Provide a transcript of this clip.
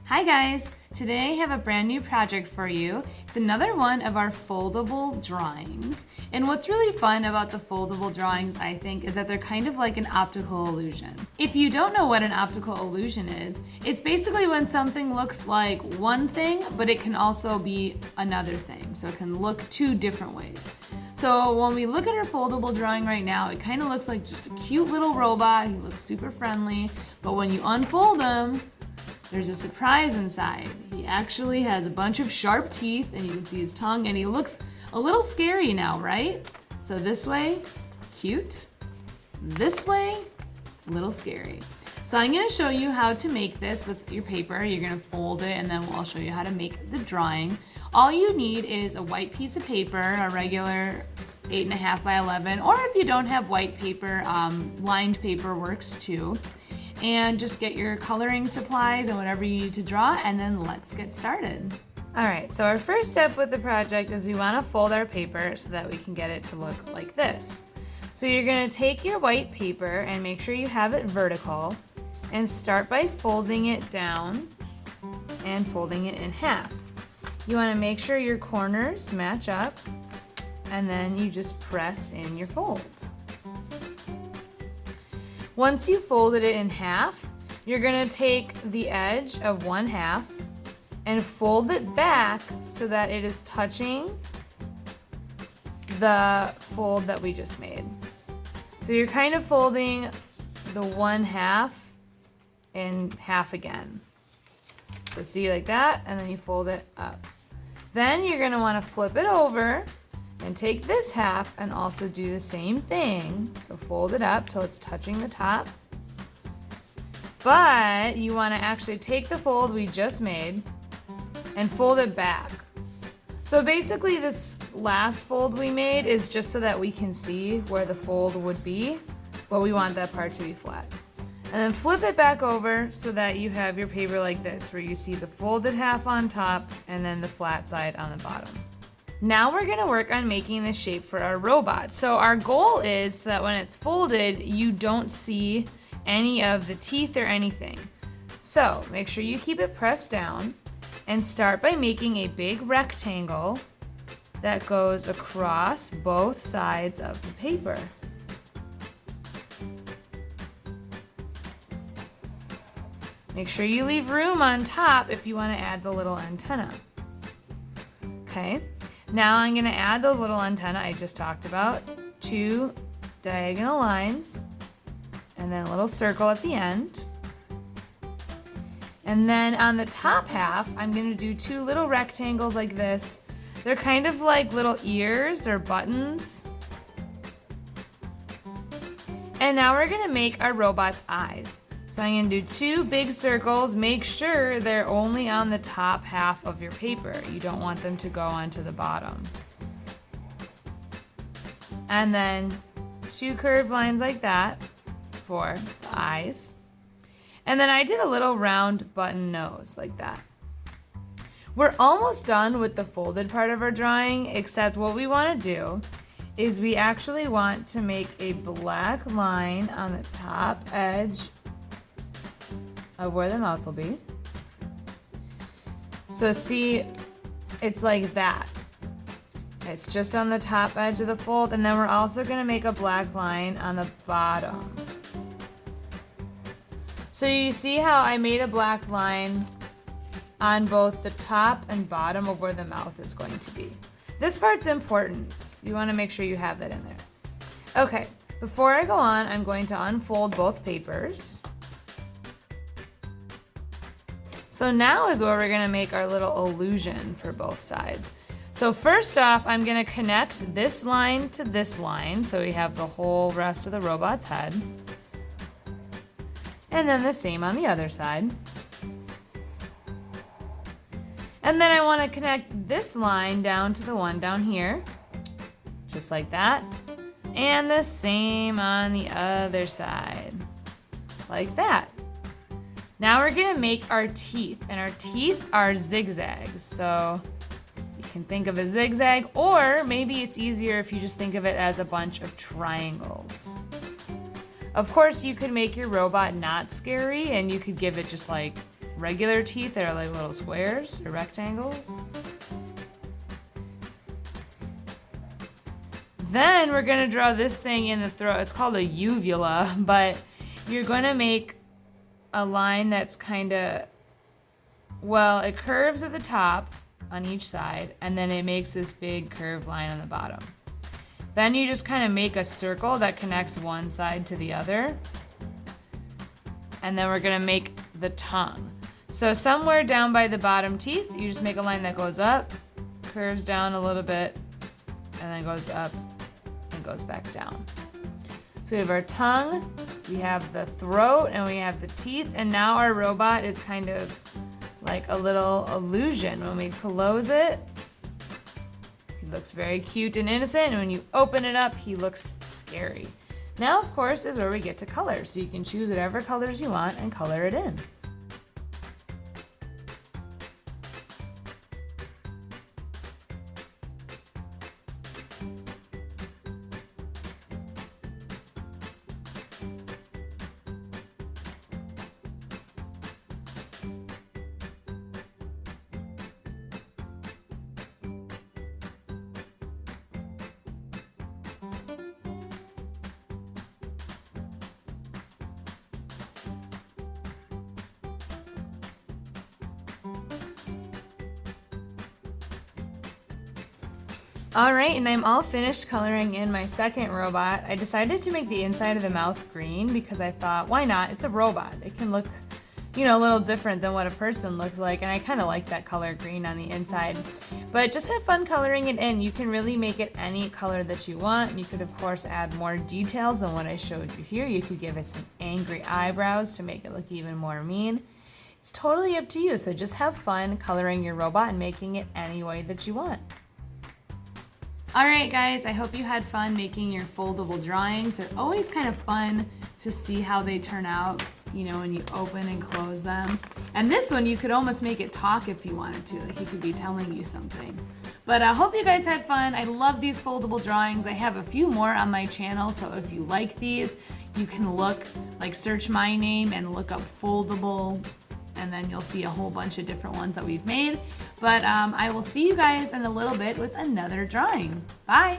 Hi guys! Today I have a brand new project for you. It's another one of our foldable drawings. And what's really fun about the foldable drawings, I think, is that they're kind of like an optical illusion. If you don't know what an optical illusion is, it's basically when something looks like one thing, but it can also be another thing. So it can look two different ways. So when we look at our foldable drawing right now, it kind of looks like just a cute little robot. He looks super friendly, but when you unfold him, there's a surprise inside. He actually has a bunch of sharp teeth and you can see his tongue and he looks a little scary now, right? So this way, cute. This way, a little scary. So I'm gonna show you how to make this with your paper. You're gonna fold it and then I'll show you how to make the drawing. All you need is a white piece of paper, a regular 8.5 by 11, or if you don't have white paper, lined paper works too. And just get your coloring supplies and whatever you need to draw, and then let's get started. All right, so our first step with the project is we want to fold our paper so that we can get it to look like this. So you're going to take your white paper and make sure you have it vertical and start by folding it down and folding it in half. You want to make sure your corners match up and then you just press in your fold. Once you folded it in half, you're gonna take the edge of one half and fold it back so that it is touching the fold that we just made. So you're kind of folding the one half in half again. So see, like that, and then you fold it up. Then you're gonna wanna flip it over and take this half and also do the same thing. So fold it up till it's touching the top. But you want to actually take the fold we just made and fold it back. So basically this last fold we made is just so that we can see where the fold would be, but we want that part to be flat. And then flip it back over so that you have your paper like this, where you see the folded half on top and then the flat side on the bottom. Now we're gonna work on making the shape for our robot. So our goal is that when it's folded, you don't see any of the teeth or anything. So make sure you keep it pressed down and start by making a big rectangle that goes across both sides of the paper. Make sure you leave room on top if you want to add the little antenna. Okay. Now I'm gonna add those little antennae I just talked about, 2 diagonal lines, and then a little circle at the end. And then on the top half, I'm gonna do 2 little rectangles like this. They're kind of like little ears or buttons. And now we're gonna make our robot's eyes. So I'm gonna do 2 big circles. Make sure they're only on the top half of your paper. You don't want them to go onto the bottom. And then 2 curved lines like that for the eyes. And then I did a little round button nose like that. We're almost done with the folded part of our drawing, except what we wanna do is we actually want to make a black line on the top edge of where the mouth will be. So see, it's like that. It's just on the top edge of the fold, and then we're also gonna make a black line on the bottom. So you see how I made a black line on both the top and bottom of where the mouth is going to be. This part's important. You wanna make sure you have that in there. Okay, before I go on, I'm going to unfold both papers. So now is where we're gonna make our little illusion for both sides. So first off, I'm gonna connect this line to this line so we have the whole rest of the robot's head. And then the same on the other side. And then I wanna connect this line down to the one down here, just like that. And the same on the other side, like that. Now we're gonna make our teeth, and our teeth are zigzags. So you can think of a zigzag, or maybe it's easier if you just think of it as a bunch of triangles. Of course, you could make your robot not scary and you could give it just like regular teeth that are like little squares or rectangles. Then we're gonna draw this thing in the throat. It's called a uvula, but you're gonna make a line that's kinda, well, it curves at the top on each side, and then it makes this big curved line on the bottom. Then you just kind of make a circle that connects one side to the other. And then we're gonna make the tongue. So somewhere down by the bottom teeth, you just make a line that goes up, curves down a little bit, and then goes up and goes back down. So we have our tongue, we have the throat, and we have the teeth, and now our robot is kind of like a little illusion. When we close it, he looks very cute and innocent, and when you open it up, he looks scary. Now, of course, is where we get to color, so you can choose whatever colors you want and color it in. All right, and I'm all finished coloring in my second robot. I decided to make the inside of the mouth green because I thought, why not? It's a robot. It can look, you know, a little different than what a person looks like, and I kind of like that color green on the inside. But just have fun coloring it in. You can really make it any color that you want. You could, of course, add more details than what I showed you here. You could give it some angry eyebrows to make it look even more mean. It's totally up to you, so just have fun coloring your robot and making it any way that you want. Alright guys, I hope you had fun making your foldable drawings. They're always kind of fun to see how they turn out, you know, when you open and close them. And this one, you could almost make it talk if you wanted to, like he could be telling you something. But I hope you guys had fun. I love these foldable drawings. I have a few more on my channel, so if you like these, you can look, like search my name and look up foldable, and then you'll see a whole bunch of different ones that we've made. But I will see you guys in a little bit with another drawing. Bye!